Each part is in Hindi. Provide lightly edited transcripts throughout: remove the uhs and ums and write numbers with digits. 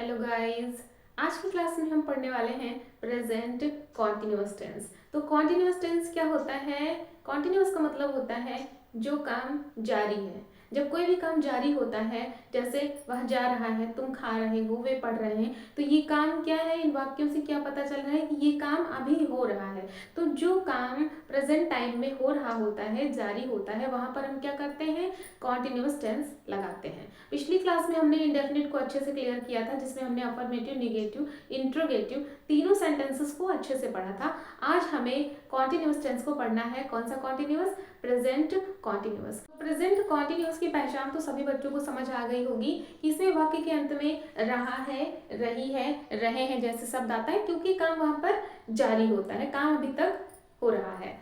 हेलो गाइस, आज की क्लास में हम पढ़ने वाले हैं प्रेजेंट कॉन्टिन्यूअस टेंस। तो कॉन्टिन्यूअस टेंस क्या होता है? कॉन्टिन्यूअस का मतलब होता है जो काम जारी है। जब कोई भी काम जारी होता है, जैसे वह जा रहा है, तुम खा रहे हो, वे पढ़ रहे हैं, तो ये काम क्या है? इन वाक्यों से क्या पता चल रहा है कि ये काम अभी हो रहा है। तो जो काम प्रेजेंट टाइम में हो रहा होता है, जारी होता है, वहां पर हम क्या करते हैं? कॉन्टिन्यूअस टेंस लगाते हैं। पिछली क्लास में हमने इंडेफिनिट को अच्छे से क्लियर किया था, जिसमें हमने अफर्मेटिव, निगेटिव, इंट्रोगेटिव तीनों सेंटेंसेस को अच्छे से पढ़ा था। आज हमें कॉन्टिन्यूअस टेंस को पढ़ना है। कौन सा continuous? Present continuous. Present continuous की पहचान तो सभी बच्चों को समझ आ गई होगी कि इसमें वाक्य के अंत में रहा है, रही है, रहे हैं जैसे शब्द आता है, क्योंकि काम वहां पर जारी होता है, काम अभी तक हो रहा है।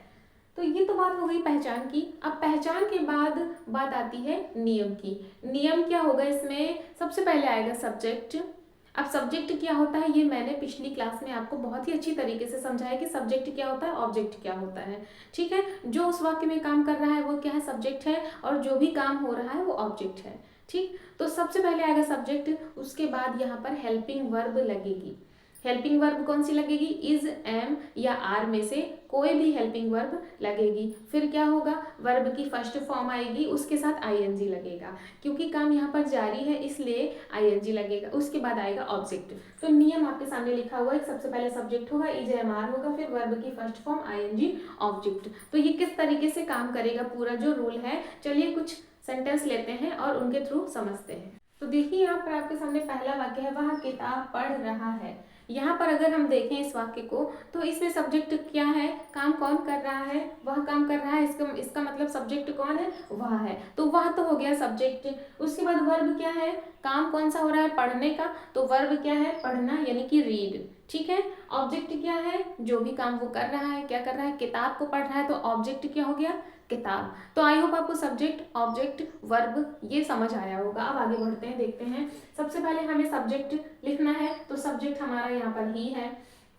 तो ये तो बात हो गई पहचान की। अब पहचान के बाद बात आती है नियम की। नियम क्या होगा इसमें? सबसे पहले आएगा सब्जेक्ट। अब सब्जेक्ट क्या होता है, ये मैंने पिछली क्लास में आपको बहुत ही अच्छी तरीके से समझाया कि सब्जेक्ट क्या होता है, ऑब्जेक्ट क्या होता है। ठीक है, जो उस वाक्य में काम कर रहा है वो क्या है? सब्जेक्ट है, और जो भी काम हो रहा है वो ऑब्जेक्ट है। ठीक, तो सबसे पहले आएगा सब्जेक्ट, उसके बाद यहाँ पर हेल्पिंग वर्ब लगेगी। हेल्पिंग वर्ब कौन सी लगेगी? इज, एम या आर में से कोई भी हेल्पिंग वर्ब लगेगी। फिर क्या होगा? वर्ब की फर्स्ट फॉर्म आएगी, उसके साथ आईएनजी लगेगा, क्योंकि काम यहाँ पर जारी है इसलिए आईएनजी लगेगा। उसके बाद आएगा ऑब्जेक्ट। तो नियम आपके सामने लिखा हुआ है, सबसे पहले सब्जेक्ट होगा, इज, एम, आर होगा, फिर वर्ब की फर्स्ट फॉर्म आईएनजी, ऑब्जेक्ट। तो ये किस तरीके से काम करेगा पूरा जो रूल है, चलिए कुछ सेंटेंस लेते हैं और उनके थ्रू समझते हैं। तो देखिए यहाँ पर आपके सामने पहला वाक्य है, वह किताब पढ़ रहा है। यहाँ पर अगर हम देखें इस वाक्य को, तो इसमें सब्जेक्ट क्या है? काम कौन कर रहा है? वह काम कर रहा है। इसका मतलब सब्जेक्ट कौन है? वह है। तो वह तो हो गया सब्जेक्ट। उसके बाद वर्ब क्या है? काम कौन सा हो रहा है? पढ़ने का। तो वर्ब क्या है? पढ़ना, यानी कि रीड। ठीक है। ऑब्जेक्ट क्या है? जो भी काम वो कर रहा है, क्या कर रहा है? किताब को पढ़ रहा है, तो ऑब्जेक्ट क्या हो गया? किताब। तो आई होप आपको सब्जेक्ट, ऑब्जेक्ट, वर्ब ये समझ आया होगा। अब आगे बढ़ते हैं, देखते हैं। सबसे पहले हमें सब्जेक्ट लिखना है, तो सब्जेक्ट हमारा यहाँ पर ही है।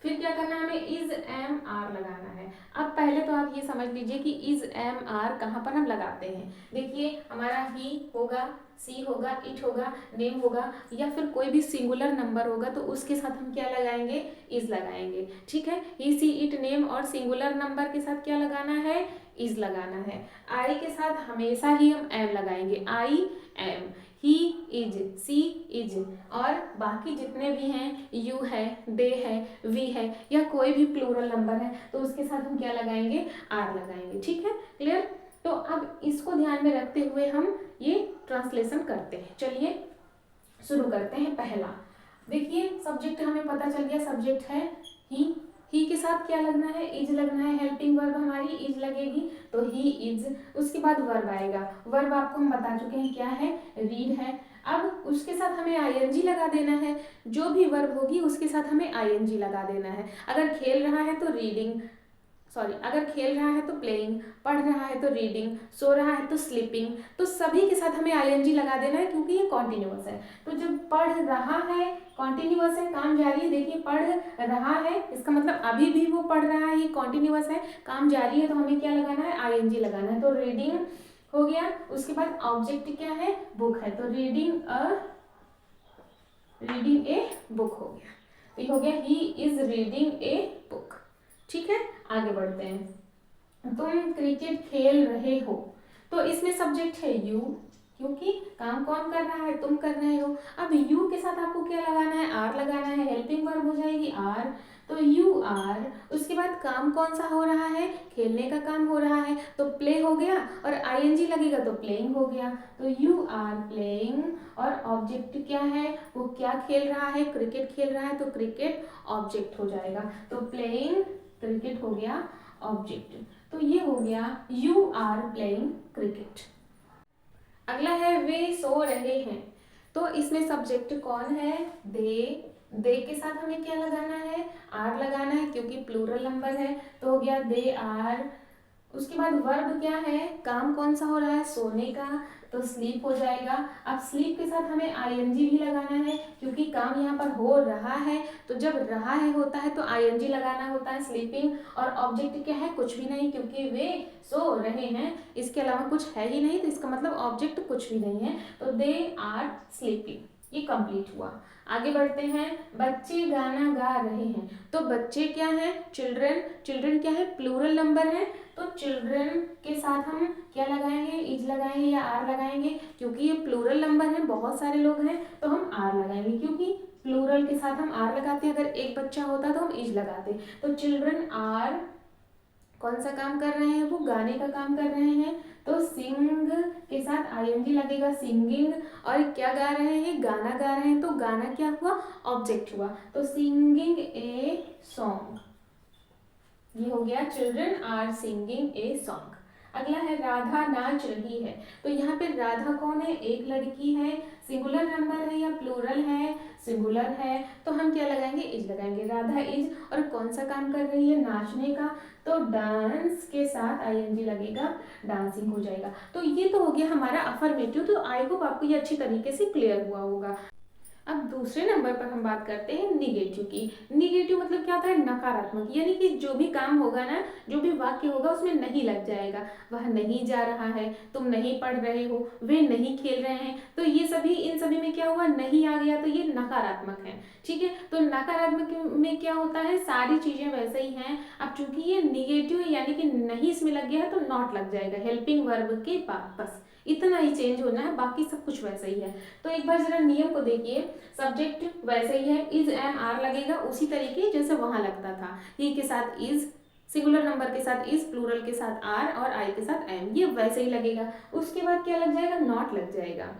फिर क्या करना है? हमें इज, एम, आर लगाना है। अब पहले तो आप ये समझ लीजिए कि इज, एम, आर कहाँ पर हम लगाते हैं। देखिए हमारा ही होगा, सी होगा, इट होगा, नेम होगा, या फिर कोई भी सिंगुलर नंबर होगा तो उसके साथ हम क्या लगाएंगे? इज लगाएंगे। ठीक है, ही, सी, इट, नेम और सिंगुलर नंबर के साथ क्या लगाना है? इज लगाना है। आई के साथ हमेशा ही हम एम लगाएंगे, I, M. He is, she is, और बाकी जितने भी हैं, यू है, दे है, वी है, या कोई भी प्लूरल नंबर है तो उसके साथ हम क्या लगाएंगे? आर लगाएंगे। ठीक है, क्लियर? तो अब इसको ध्यान में रखते हुए हम ये ट्रांसलेशन करते हैं। चलिए शुरू करते हैं। पहला देखिए, सब्जेक्ट हमें पता चल गया, सब्जेक्ट है ही के साथ क्या लगना है? इज लगना है। हेल्पिंग वर्ब हमारी इज लगेगी, तो ही इज। उसके बाद वर्ब आएगा। वर्ब आपको हम बता चुके हैं क्या है? रीड है। अब उसके साथ हमें आईएनजी लगा देना है। जो भी वर्ब होगी उसके साथ हमें आईएनजी लगा देना है। अगर खेल रहा है तो रीडिंग, सॉरी, अगर खेल रहा है तो प्लेइंग, पढ़ रहा है तो रीडिंग, सो रहा है तो स्लीपिंग। तो सभी के साथ हमें आईएनजी लगा देना है, क्योंकि ये कॉन्टिन्यूअस है। तो जब पढ़ रहा है, कॉन्टिन्यूअस है, काम जारी है। देखिए पढ़ रहा है, इसका मतलब अभी भी वो पढ़ रहा है, ये कॉन्टिन्यूअस है, काम जारी है, तो हमें क्या लगाना है? आईएनजी लगाना है। तो रीडिंग हो गया। उसके बाद ऑब्जेक्ट क्या है? बुक है, तो रीडिंग ए बुक हो गया। तो ये हो गया, he is reading a book. ठीक है, आगे बढ़ते हैं। तुम क्रिकेट खेल रहे हो, तो इसमें सब्जेक्ट है यू, क्योंकि काम कौन कर रहा है? तुम कर रहे हो। अब यू के साथ आपको क्या लगाना है? आर लगाना है। हेल्पिंग वर्ब हो जाएगी आर, तो यू आर। उसके बाद काम कौन सा हो रहा है? खेलने का काम हो रहा है, तो प्ले हो गया, और आईएनजी लगेगा तो प्लेइंग हो गया। तो यू आर प्लेइंग, और ऑब्जेक्ट क्या है? वो क्या खेल रहा है? क्रिकेट खेल रहा है, तो क्रिकेट ऑब्जेक्ट हो जाएगा। तो प्लेइंग क्रिकेट हो गया ऑब्जेक्ट। तो ये हो गया यू आर प्लेइंग क्रिकेट। अगला है वे सो रहे हैं, तो इसमें सब्जेक्ट कौन है? दे के साथ हमें क्या लगाना है? आर लगाना है, क्योंकि प्लूरल नंबर है, तो हो गया दे आर। उसके बाद वर्ब क्या है? काम कौन सा हो रहा है? सोने का, तो स्लीप हो जाएगा। अब स्लीप के साथ हमें आईएनजी भी लगाना है, क्योंकि काम यहाँ पर हो रहा है, तो जब रहा है होता है तो आईएनजी लगाना होता है, स्लीपिंग। और ऑब्जेक्ट क्या है? कुछ भी नहीं, क्योंकि वे सो रहे हैं, इसके अलावा कुछ है ही नहीं, तो इसका मतलब ऑब्जेक्ट कुछ भी नहीं है, तो दे आर स्लीपिंग। ये कंप्लीट हुआ। आगे बढ़ते हैं, बच्चे गाना गा रहे हैं। तो बच्चे क्या है, चिल्ड्रन, चिल्ड्रन क्या है, प्लूरल नंबर है, तो चिल्ड्रन के साथ हम क्या लगाएंगे, इज लगाएंगे या आर लगाएंगे, क्योंकि ये प्लूरल नंबर है, बहुत सारे लोग हैं, तो हम आर लगाएंगे, क्योंकि प्लूरल के साथ हम आर लगाते हैं, अगर एक बच्चा होता तो हम इज लगाते। तो चिल्ड्रन आर कौन सा काम कर रहे हैं, वो गाने का काम कर रहे हैं, तो सिंग के साथ आईएनजी लगेगा, सिंगिंग, और क्या गा रहे हैं, गाना गा रहे हैं, तो गाना क्या हुआ, ऑब्जेक्ट हुआ, तो सिंगिंग ए सॉन्ग, ये हो गया children are singing a song. अगला है राधा नाच रही है। तो यहाँ पे राधा कौन है, एक लड़की है, सिंगुलर नंबर है या प्लूरल है, सिंगुलर है, तो हम क्या लगाएंगे, इज लगाएंगे, राधा इज, और कौन सा काम कर रही है, नाचने का, तो डांस के साथ आईएनजी लगेगा, डांसिंग हो जाएगा। तो ये तो हो गया हमारा अफर्मेटिव। तो आई होप आपको ये अच्छी तरीके से क्लियर हुआ होगा। अब दूसरे नंबर पर हम बात करते हैं निगेटिव की। निगेटिव मतलब क्या होता है, नकारात्मक, यानी कि जो भी काम होगा ना, जो भी वाक्य होगा उसमें नहीं लग जाएगा, वह नहीं जा रहा है, तुम नहीं पढ़ रहे हो, वे नहीं खेल रहे हैं, तो ये सभी, इन सभी में क्या हुआ, नहीं आ गया, तो ये नकारात्मक है। ठीक है, तो नकारात्मक में क्या होता है, सारी चीजें वैसे ही हैं। अब चूंकि ये निगेटिव है यानी कि नहीं इसमें लग गया है, तो नॉट लग जाएगा हेल्पिंग वर्ब के बाद, बस इतना ही चेंज होना है, बाकी सब कुछ वैसा ही है। तो एक बार जरा नियम को देखिए, सब्जेक्ट वैसे ही है, इज एम आर लगेगा उसी तरीके जैसे वहां लगता था, ही के साथ इज, सिंगुलर नंबर के साथ इज, प्लूरल के साथ आर, और आई के साथ एम, ये वैसे ही लगेगा। उसके बाद क्या लग जाएगा, नॉट लग जाएगा।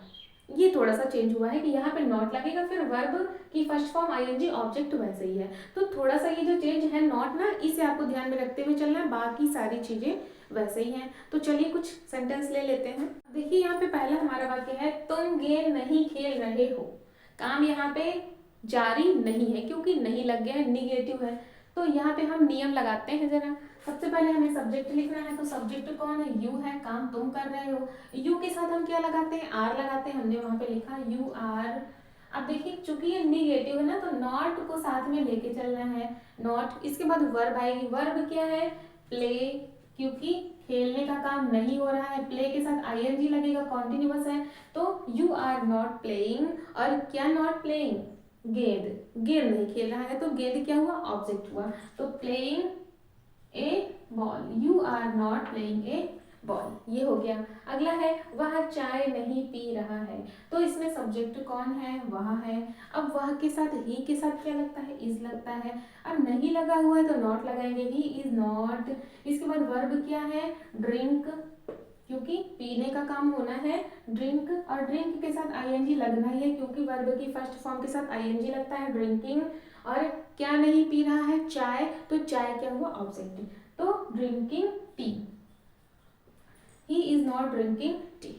ये थोड़ा सा चेंज हुआ है कि यहाँ पे नॉट लगेगा, फिर वर्ब की फर्स्ट फॉर्म आईएनजी, ऑब्जेक्ट वैसे ही है। तो थोड़ा सा ये जो चेंज है नॉट ना, इसे आपको ध्यान में रखते हुए चलना है, बाकी सारी चीजें वैसे ही हैं। तो चलिए कुछ सेंटेंस ले लेते हैं। देखिए यहाँ पे पहला हमारा वाक्य है, तुम गेम नहीं खेल रहे हो। काम यहाँ पे जारी नहीं है, क्योंकि नहीं लग गया है, निगेटिव है। तो यहाँ पे हम नियम लगाते हैं जरा। सबसे पहले हमें सब्जेक्ट लिखना है, तो सब्जेक्ट कौन है, यू है, काम तुम कर रहे हो। यू के साथ हम क्या लगाते हैं, आर लगाते हैं, हमने वहां पे लिखा यू आर। अब देखिए चूंकि ये निगेटिव है ना, तो नॉट को साथ में लेके चलना है, नॉट, इसके बाद वर्ब आएगी, वर्ब क्या है, प्ले, क्योंकि खेलने का काम नहीं हो रहा है, प्ले के साथ आईएनजी लगेगा, कॉन्टिन्यूअस है, तो यू आर नॉट प्लेइंग, और क्या नॉट प्लेइंग, गेंद, गेंद नहीं खेल रहा है, तो गेंद क्या हुआ, ऑब्जेक्ट हुआ, तो playing a ball, you are not playing a ball, ये हो गया। अगला है, वह चाय नहीं पी रहा है। तो इसमें सब्जेक्ट कौन है, वह है। अब वह के साथ ही के साथ क्या लगता है, इज लगता है। अब नहीं लगा हुआ है तो नॉट लगाएंगे, ही इज नॉट। इसके बाद वर्ब क्या है, ड्रिंक, क्योंकि पीने का काम होना है, ड्रिंक, और ड्रिंक के साथ आईएनजी लगना ही है, क्योंकि वर्ब की फर्स्ट फॉर्म के साथ आईएनजी लगता है, ड्रिंकिंग। और क्या नहीं पी रहा है, चाय, तो चाय क्या हुआ, ऑब्जेक्ट, तो drinking tea, he is not drinking tea.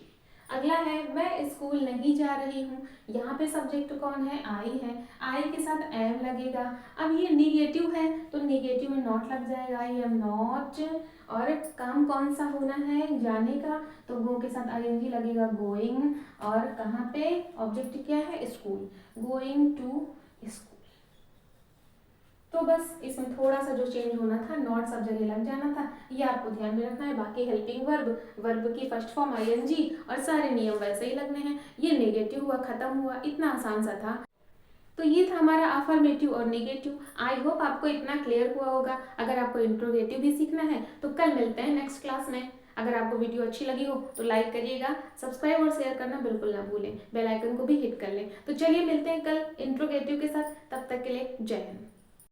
अगला है, मैं स्कूल नहीं जा रही हूँ। यहाँ पे सब्जेक्ट कौन है, आई है, आई के साथ एम लगेगा। अब ये निगेटिव है, तो निगेटिव में नॉट लग जाएगा, आई एम नॉट। और काम कौन सा होना है, जाने का, तो गो के साथ आईएनजी लगेगा, गोइंग। और कहाँ पे ऑब्जेक्ट क्या है, स्कूल, गोइंग टू स्कूल। तो बस इसमें थोड़ा सा जो चेंज होना था, नॉट सब जगह लग जाना था, ये आपको ध्यान में रखना है। बाकी हेल्पिंग वर्ब, वर्ब की फर्स्ट फॉर्म आईएनजी, और सारे नियम वैसे ही लगने हैं। ये नेगेटिव हुआ, खत्म हुआ, इतना आसान सा था। तो ये था हमारा अफर्मेटिव और नेगेटिव। आई होप आपको इतना क्लियर हुआ होगा। अगर आपको इंट्रोगेटिव भी सीखना है तो कल मिलते हैं नेक्स्ट क्लास में। अगर आपको वीडियो अच्छी लगी हो तो लाइक करिएगा, सब्सक्राइब और शेयर करना बिल्कुल ना भूलें, बेल आइकन को भी हिट कर लें। तो चलिए मिलते हैं कल इंट्रोगेटिव के साथ, तब तक के लिए जय हिंद।